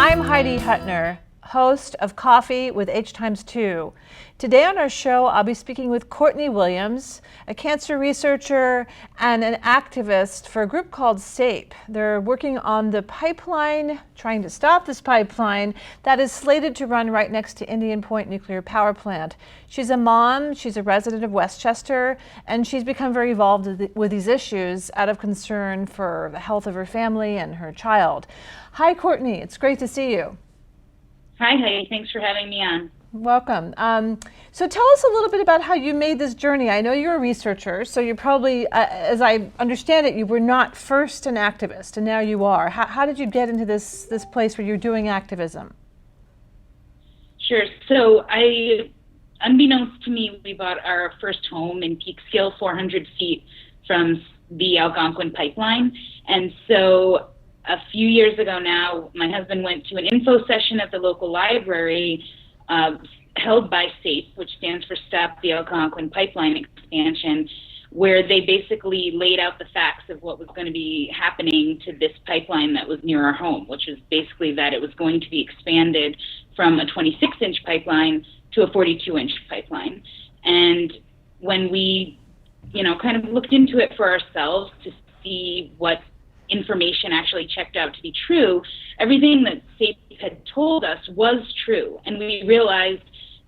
I'm Heidi Hutner, host of Coffee with Hx2. Today on our show, I'll be speaking with Courtney Williams, a cancer researcher and an activist for a group called SAPE. They're working on the pipeline, trying to stop this pipeline that is slated to run right next to Indian Point Nuclear Power Plant. She's a mom, she's a resident of Westchester, and she's become very involved with these issues out of concern for the health of her family and her child. Hi, Courtney. It's great to see you. Hi, Heidi. Thanks for having me on. Welcome. So tell us a little bit about how you made this journey. I know you're a researcher, so you probably, as I understand it, you were not first an activist, and now you are. How did you get into this place where you're doing activism? Sure. So unbeknownst to me, we bought our first home in Peekskill, 400 feet from the Algonquin Pipeline. And so a few years ago now, my husband went to an info session at the local library held by SAPE, which stands for Stop the Algonquin Pipeline Expansion, where they basically laid out the facts of what was going to be happening to this pipeline that was near our home, which was basically that it was going to be expanded from a 26-inch pipeline to a 42-inch pipeline. And when we, kind of looked into it for ourselves to see what information actually checked out to be true, everything that SAPE had told us was true. And we realized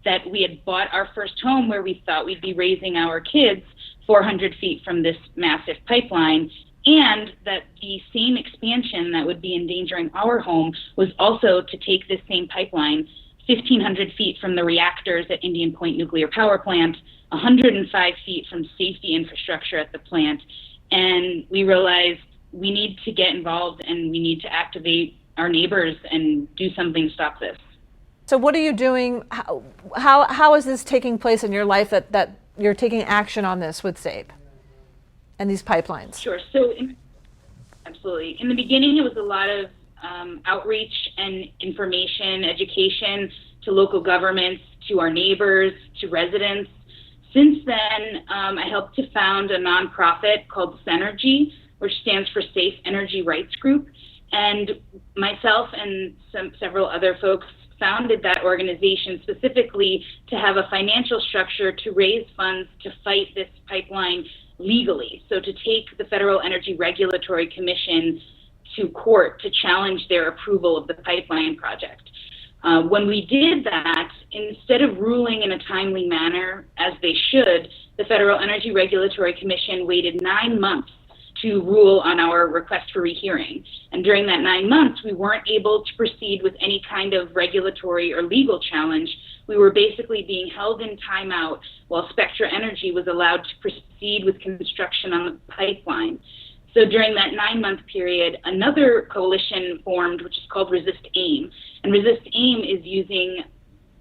that we had bought our first home where we thought we'd be raising our kids 400 feet from this massive pipeline, and that the same expansion that would be endangering our home was also to take this same pipeline 1,500 feet from the reactors at Indian Point Nuclear Power Plant, 105 feet from safety infrastructure at the plant. And we realized we need to get involved and we need to activate our neighbors and do something to stop this. So what are you doing? How is this taking place in your life that you're taking action on this with SAPE and these pipelines? Sure. So absolutely. In the beginning, it was a lot of outreach and information, education to local governments, to our neighbors, to residents. Since then, I helped to found a nonprofit called Synergy, which stands for Safe Energy Rights Group. And myself and several other folks founded that organization specifically to have a financial structure to raise funds to fight this pipeline legally. So to take the Federal Energy Regulatory Commission to court to challenge their approval of the pipeline project. When we did that, instead of ruling in a timely manner, as they should, the Federal Energy Regulatory Commission waited 9 months to rule on our request for rehearing. And during that 9 months, we weren't able to proceed with any kind of regulatory or legal challenge. We were basically being held in timeout while Spectra Energy was allowed to proceed with construction on the pipeline. So during that 9-month period, another coalition formed, which is called Resist AIM. And Resist AIM is using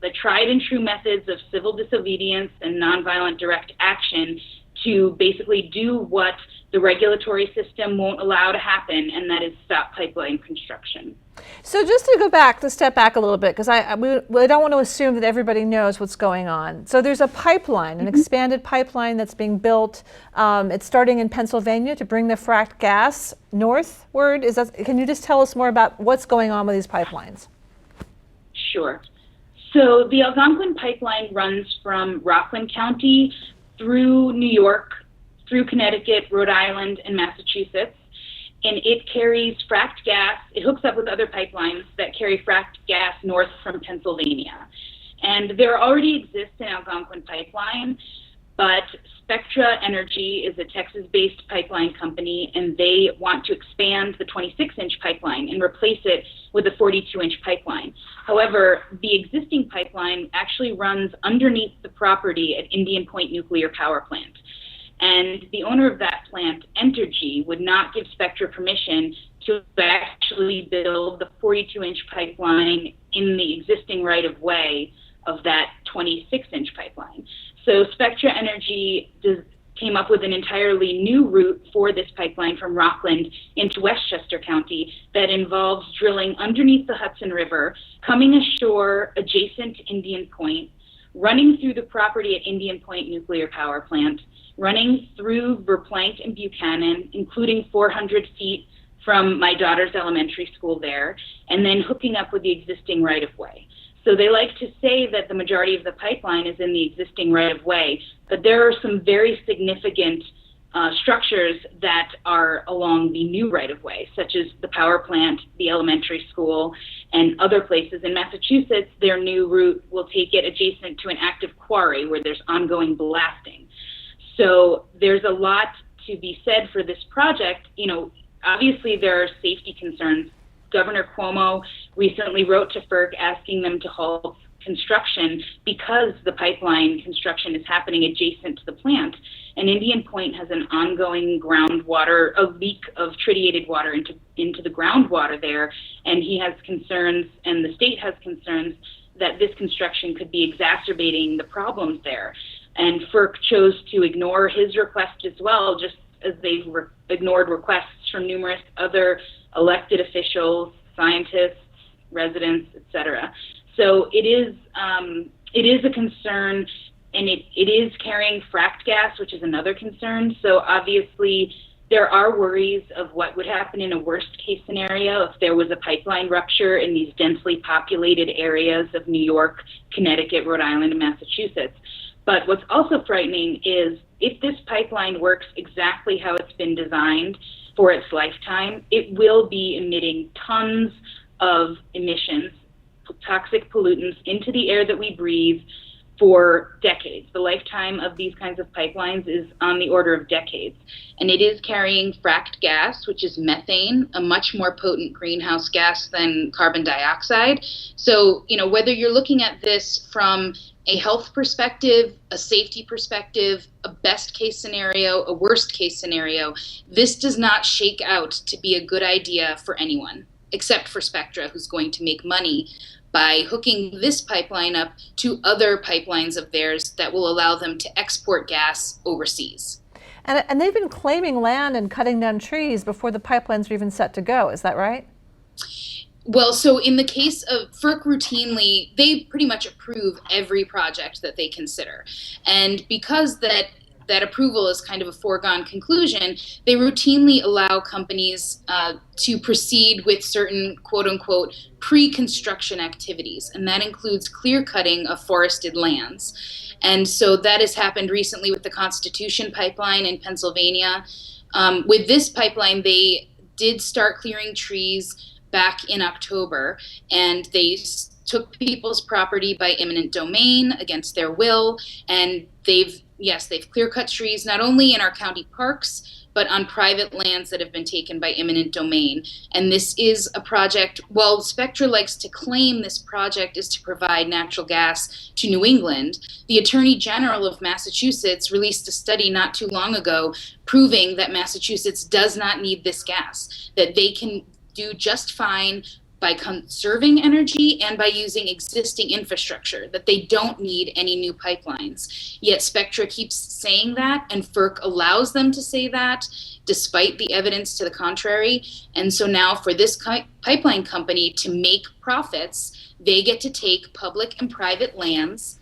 the tried and true methods of civil disobedience and nonviolent direct action to basically do what the regulatory system won't allow to happen, and that is stop pipeline construction. So just to step back a little bit, because I don't want to assume that everybody knows what's going on. So there's a pipeline, an expanded pipeline that's being built. It's starting in Pennsylvania to bring the fracked gas northward. Can you just tell us more about what's going on with these pipelines? Sure. So the Algonquin Pipeline runs from Rockland County through New York, through Connecticut, Rhode Island, and Massachusetts. And it carries fracked gas. It hooks up with other pipelines that carry fracked gas north from Pennsylvania. And there already exists an Algonquin pipeline, but Spectra Energy is a Texas-based pipeline company, and they want to expand the 26-inch pipeline and replace it with a 42-inch pipeline. However, the existing pipeline actually runs underneath the property at Indian Point Nuclear Power Plant. And the owner of that plant, Entergy, would not give Spectra permission to actually build the 42-inch pipeline in the existing right-of-way of that 26-inch pipeline. So Spectra Energy came up with an entirely new route for this pipeline from Rockland into Westchester County that involves drilling underneath the Hudson River, coming ashore adjacent to Indian Point, running through the property at Indian Point Nuclear Power Plant, running through Verplank and Buchanan, including 400 feet from my daughter's elementary school there, and then hooking up with the existing right-of-way. So they like to say that the majority of the pipeline is in the existing right-of-way, but there are some very significant structures that are along the new right-of-way, such as the power plant, the elementary school, and other places. In Massachusetts, their new route will take it adjacent to an active quarry where there's ongoing blasting. So there's a lot to be said for this project. You know, obviously there are safety concerns. Governor Cuomo recently wrote to FERC asking them to halt construction because the pipeline construction is happening adjacent to the plant. And Indian Point has an ongoing groundwater, a leak of tritiated water into the groundwater there. And he has concerns, and the state has concerns, that this construction could be exacerbating the problems there. And FERC chose to ignore his request as well, just as they've ignored requests from numerous other elected officials, scientists, residents, etc. So it is a concern, and it is carrying fracked gas, which is another concern. So obviously there are worries of what would happen in a worst case scenario if there was a pipeline rupture in these densely populated areas of New York, Connecticut, Rhode Island, and Massachusetts. But what's also frightening is if this pipeline works exactly how it's been designed for its lifetime, it will be emitting tons of emissions, toxic pollutants into the air that we breathe for decades. The lifetime of these kinds of pipelines is on the order of decades. And it is carrying fracked gas, which is methane, a much more potent greenhouse gas than carbon dioxide. So, you know, whether you're looking at this from a health perspective, a safety perspective, a best case scenario, a worst case scenario, this does not shake out to be a good idea for anyone, except for Spectra, who's going to make money by hooking this pipeline up to other pipelines of theirs that will allow them to export gas overseas. And they've been claiming land and cutting down trees before the pipelines are even set to go. Is that right? Well, so in the case of FERC routinely, they pretty much approve every project that they consider. And because that approval is kind of a foregone conclusion, they routinely allow companies to proceed with certain quote-unquote pre-construction activities, and that includes clear-cutting of forested lands. And so that has happened recently with the Constitution pipeline in Pennsylvania. With this pipeline, they did start clearing trees back in October, and they took people's property by eminent domain against their will, and they've clear-cut trees not only in our county parks, but on private lands that have been taken by eminent domain. And this is a project, while Spectra likes to claim this project is to provide natural gas to New England, the Attorney General of Massachusetts released a study not too long ago proving that Massachusetts does not need this gas, that they can do just fine by conserving energy and by using existing infrastructure, that they don't need any new pipelines. Yet Spectra keeps saying that, and FERC allows them to say that, despite the evidence to the contrary. And so now for this pipeline company to make profits, they get to take public and private lands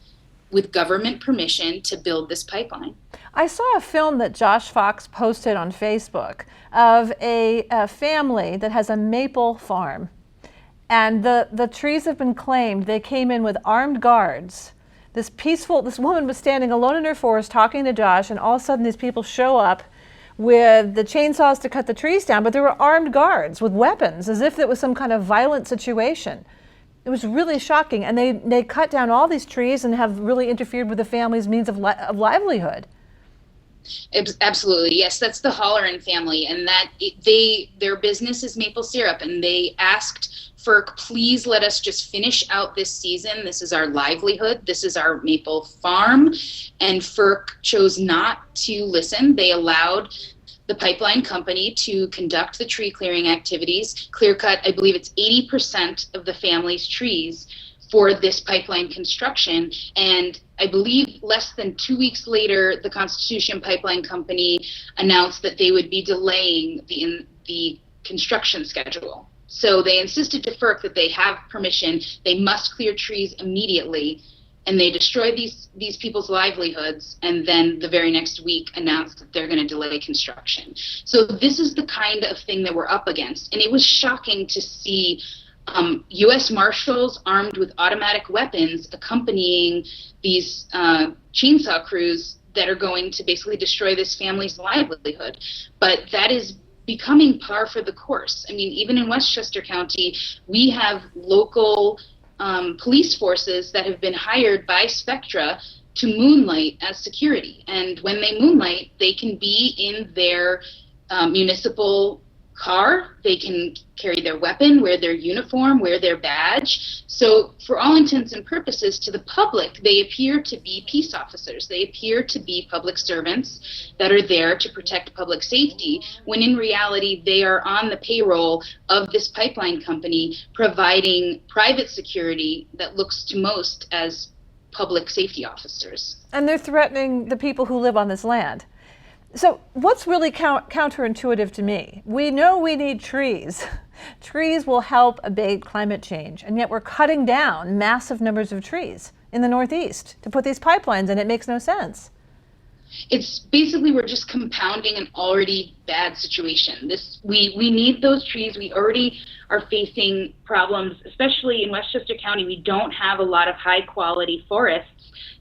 with government permission to build this pipeline. I saw a film that Josh Fox posted on Facebook of a family that has a maple farm. And the trees have been claimed. They came in with armed guards. This woman was standing alone in her forest talking to Josh, and all of a sudden these people show up with the chainsaws to cut the trees down, but there were armed guards with weapons, as if it was some kind of violent situation. It was really shocking, and they cut down all these trees and have really interfered with the family's means of livelihood. Absolutely, yes. That's the Holleran family, and their business is maple syrup, and they asked FERC, please let us just finish out this season. This is our livelihood. This is our maple farm. And FERC chose not to listen. They allowed the pipeline company to conduct the tree clearing activities, clear cut, I believe it's 80% of the family's trees for this pipeline construction. And I believe less than 2 weeks later, the Constitution Pipeline Company announced that they would be delaying the construction schedule. So they insisted to FERC that they have permission, they must clear trees immediately, and they destroy these people's livelihoods, and then the very next week announce that they're going to delay construction. So this is the kind of thing that we're up against, and it was shocking to see U.S. Marshals armed with automatic weapons accompanying these chainsaw crews that are going to basically destroy this family's livelihood. But that is becoming par for the course. I mean, even in Westchester County, we have local police forces that have been hired by Spectra to moonlight as security. And when they moonlight, they can be in their municipal car, they can carry their weapon, wear their uniform, wear their badge. So for all intents and purposes, to the public, they appear to be peace officers. They appear to be public servants that are there to protect public safety, when in reality, they are on the payroll of this pipeline company, providing private security that looks to most as public safety officers. And they're threatening the people who live on this land. So what's really counterintuitive to me? We know we need trees. Trees will help abate climate change, and yet we're cutting down massive numbers of trees in the Northeast to put these pipelines in. It makes no sense. It's basically, we're just compounding an already bad situation. We need those trees. We already are facing problems, especially in Westchester County. We don't have a lot of high quality forests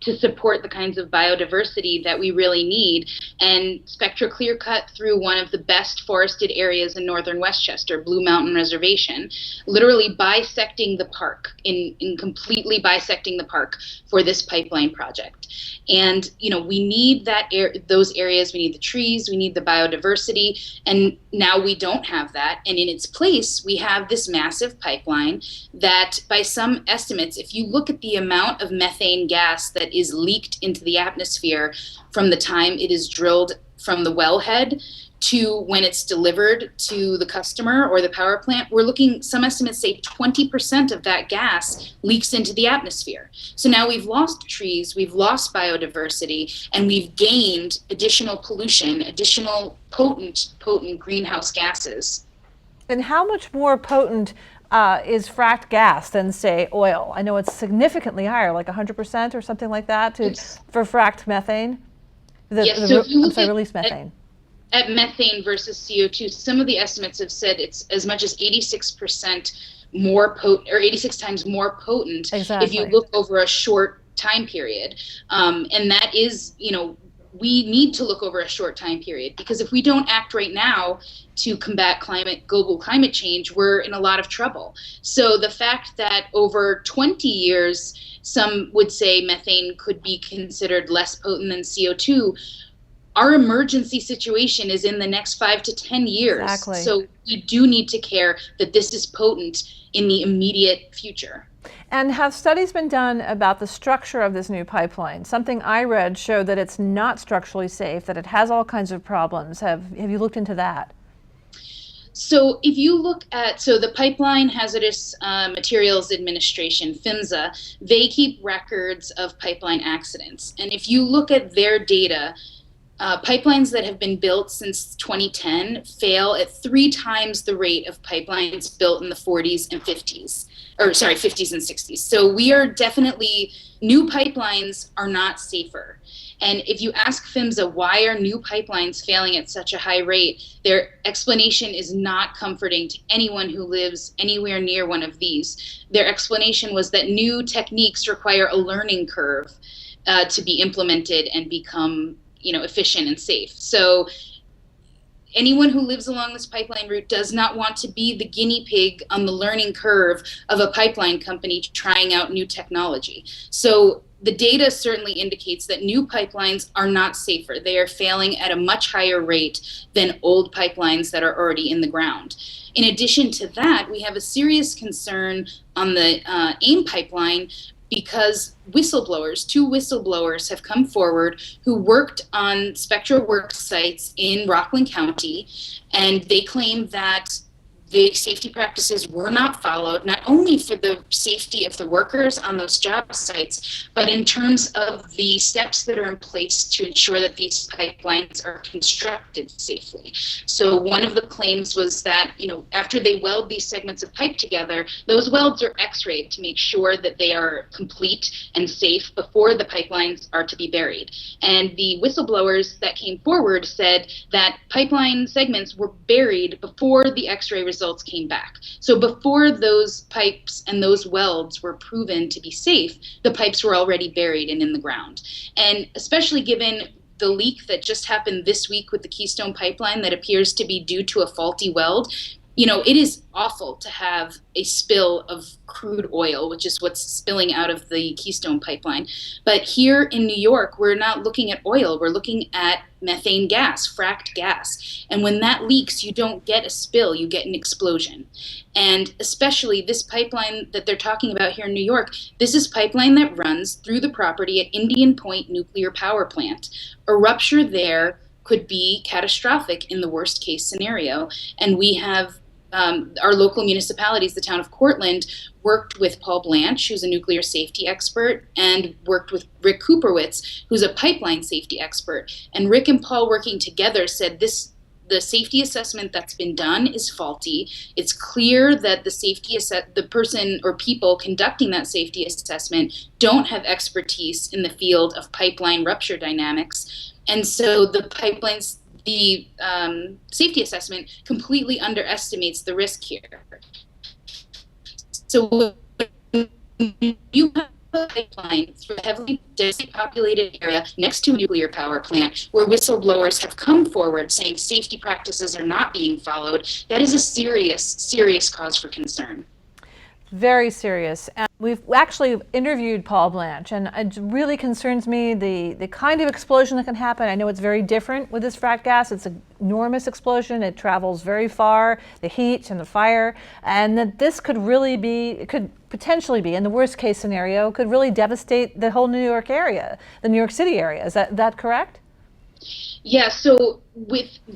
to support the kinds of biodiversity that we really need. And Spectra clear cut through one of the best forested areas in northern Westchester, Blue Mountain Reservation, literally bisecting the park, in completely bisecting the park for this pipeline project. And we need those areas. We need the trees, we need the biodiversity, and now we don't have that. And in its place, we have this massive pipeline that, by some estimates, if you look at the amount of methane gas that is leaked into the atmosphere from the time it is drilled from the wellhead to when it's delivered to the customer or the power plant, we're looking, some estimates say 20% of that gas leaks into the atmosphere. So now we've lost trees, we've lost biodiversity, and we've gained additional pollution, additional potent greenhouse gases. And how much more potent is fracked gas than, say, oil? I know it's significantly higher, like 100% or something like that for fracked methane. Yes, so if you look release methane. At methane versus CO2, some of the estimates have said it's as much as 86% more potent, or 86 times more potent, exactly, if you look over a short time period. And that is, we need to look over a short time period, because if we don't act right now to combat global climate change, we're in a lot of trouble. So the fact that over 20 years, some would say methane could be considered less potent than CO2, our emergency situation is in the next 5 to 10 years. Exactly. So we do need to care that this is potent in the immediate future. And have studies been done about the structure of this new pipeline? Something I read showed that it's not structurally safe, that it has all kinds of problems. Have you looked into that? So if you look at, the Pipeline Hazardous Materials Administration, PHMSA, they keep records of pipeline accidents. And if you look at their data, pipelines that have been built since 2010 fail at 3 times the rate of pipelines built in the 40s and 50s, 50s and 60s. So we are definitely, new pipelines are not safer. And if you ask PHMSA, why are new pipelines failing at such a high rate, their explanation is not comforting to anyone who lives anywhere near one of these. Their explanation was that new techniques require a learning curve to be implemented and become efficient and safe. So anyone who lives along this pipeline route does not want to be the guinea pig on the learning curve of a pipeline company trying out new technology. So the data certainly indicates that new pipelines are not safer. They are failing at a much higher rate than old pipelines that are already in the ground. In addition to that, we have a serious concern on the AIM pipeline, because two whistleblowers have come forward who worked on Spectra work sites in Rockland County, and they claim that the safety practices were not followed, not only for the safety of the workers on those job sites, but in terms of the steps that are in place to ensure that these pipelines are constructed safely. So one of the claims was that, after they weld these segments of pipe together, those welds are x-rayed to make sure that they are complete and safe before the pipelines are to be buried. And the whistleblowers that came forward said that pipeline segments were buried before the x-ray results came back. So before those pipes and those welds were proven to be safe, the pipes were already buried and in the ground. And especially given the leak that just happened this week with the Keystone Pipeline that appears to be due to a faulty weld, it is awful to have a spill of crude oil, which is what's spilling out of the Keystone Pipeline. But here in New York, we're not looking at oil, we're looking at methane gas, fracked gas. And when that leaks, you don't get a spill, you get an explosion. And especially this pipeline that they're talking about here in New York, this is pipeline that runs through the property at Indian Point Nuclear Power Plant. A rupture there could be catastrophic in the worst case scenario. And we have our local municipalities, the town of Cortland, worked with Paul Blanche, who's a nuclear safety expert, and worked with Rick Cooperwitz, who's a pipeline safety expert. And Rick and Paul working together said the safety assessment that's been done is faulty. It's clear that the person or people conducting that safety assessment don't have expertise in the field of pipeline rupture dynamics. And so the safety assessment completely underestimates the risk here. So when you have a pipeline through a heavily densely populated area next to a nuclear power plant where whistleblowers have come forward saying safety practices are not being followed, that is a serious, serious cause for concern. Very serious. And we've actually interviewed Paul Blanche, and it really concerns me the kind of explosion that can happen. I know it's very different with this frack gas. It's an enormous explosion. It travels very far, the heat and the fire, and that this could really be, it could potentially be, in the worst case scenario, could really devastate the whole New York area, the New York City area. Is that correct? Yeah, so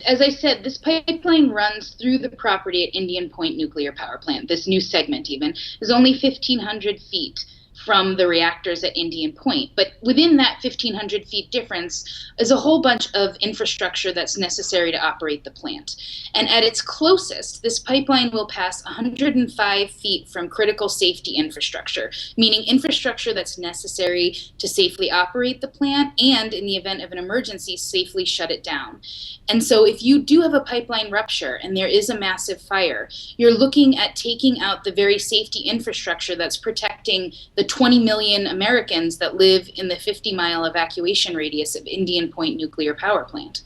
as I said, this pipeline runs through the property at Indian Point Nuclear Power Plant. This new segment even is only 1,500 feet from the reactors at Indian Point. But within that 1,500 feet difference is a whole bunch of infrastructure that's necessary to operate the plant. And at its closest, this pipeline will pass 105 feet from critical safety infrastructure, meaning infrastructure that's necessary to safely operate the plant and, in the event of an emergency, safely shut it down. And so if you do have a pipeline rupture and there is a massive fire, you're looking at taking out the very safety infrastructure that's protecting the 20 million Americans that live in the 50-mile evacuation radius of Indian Point Nuclear Power Plant.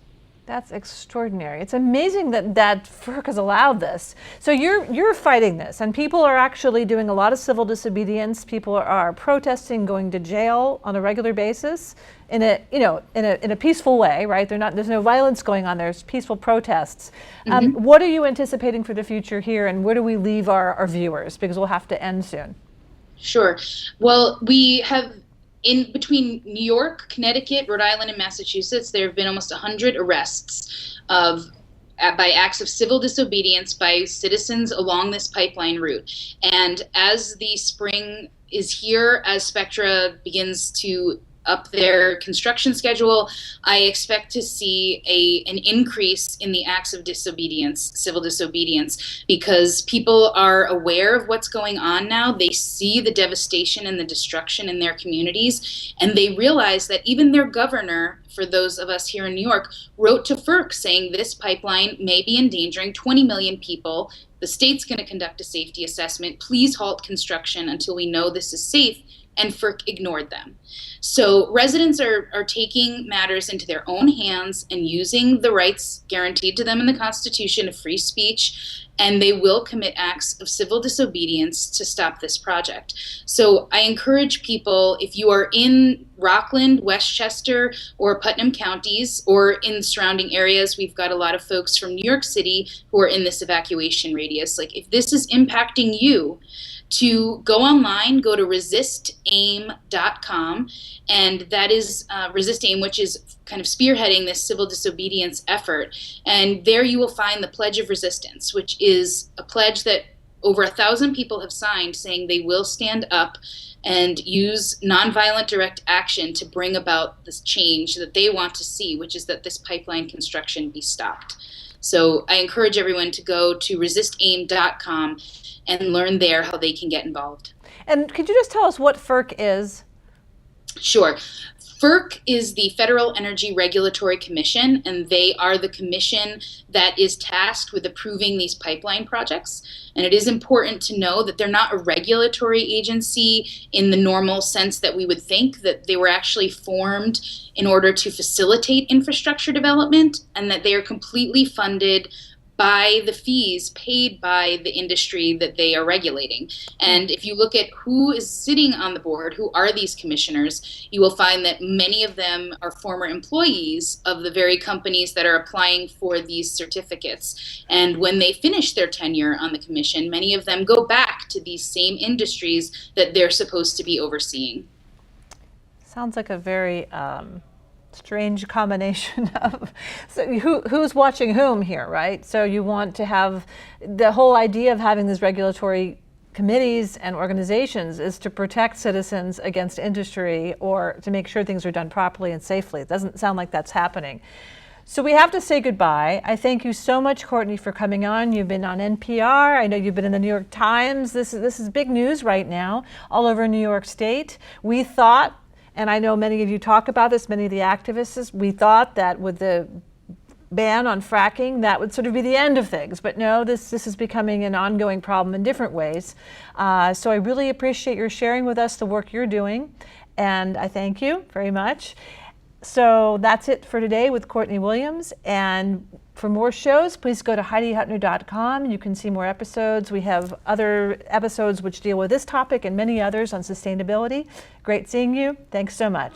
That's extraordinary. It's amazing that FERC has allowed this. So you're fighting this, and people are actually doing a lot of civil disobedience. People are protesting, going to jail on a regular basis in a peaceful way, right? There's no violence going on. There's peaceful protests. What are you anticipating for the future here, and where do we leave our viewers? Because we'll have to end soon. Sure. Well, we have, in between New York, Connecticut, Rhode Island, and Massachusetts, there have been almost 100 arrests by acts of civil disobedience by citizens along this pipeline route. And as the spring is here, as Spectra begins to up their construction schedule, I expect to see an increase in the acts of disobedience, civil disobedience, because people are aware of what's going on now. They see the devastation and the destruction in their communities, and they realize that even their governor, for those of us here in New York, wrote to FERC saying this pipeline may be endangering 20 million people. The state's going to conduct a safety assessment. Please halt construction until we know this is safe. And FERC ignored them. So residents are taking matters into their own hands and using the rights guaranteed to them in the Constitution of free speech, and they will commit acts of civil disobedience to stop this project. So I encourage people, if you are in Rockland, Westchester, or Putnam counties, or in surrounding areas, we've got a lot of folks from New York City who are in this evacuation radius. Like, if this is impacting you, to go online, go to resistaim.com, and that is Resist AIM, which is kind of spearheading this civil disobedience effort. And there you will find the Pledge of Resistance, which is a pledge that over 1,000 people have signed saying they will stand up and use nonviolent direct action to bring about this change that they want to see, which is that this pipeline construction be stopped. So I encourage everyone to go to resistaim.com and learn there how they can get involved. And could you just tell us what FERC is? Sure. FERC is the Federal Energy Regulatory Commission, and they are the commission that is tasked with approving these pipeline projects. And it is important to know that they're not a regulatory agency in the normal sense that we would think, that they were actually formed in order to facilitate infrastructure development, and that they are completely funded by the fees paid by the industry that they are regulating. And if you look at who is sitting on the board, who are these commissioners, you will find that many of them are former employees of the very companies that are applying for these certificates. And when they finish their tenure on the commission, many of them go back to these same industries that they're supposed to be overseeing. Sounds like a very strange combination of who's watching whom here, right? So you want to have the whole idea of having these regulatory committees and organizations is to protect citizens against industry or to make sure things are done properly and safely. It doesn't sound like that's happening. So we have to say goodbye. I thank you so much, Courtney, for coming on. You've been on NPR. I know you've been in the New York Times. This is big news right now all over New York State. We thought, and I know many of you talk about this, many of the activists, we thought that with the ban on fracking, that would sort of be the end of things. But no, this is becoming an ongoing problem in different ways. So I really appreciate your sharing with us the work you're doing, and I thank you very much. So that's it for today with Courtney Williams. And for more shows, please go to HeidiHutner.com. You can see more episodes. We have other episodes which deal with this topic and many others on sustainability. Great seeing you. Thanks so much.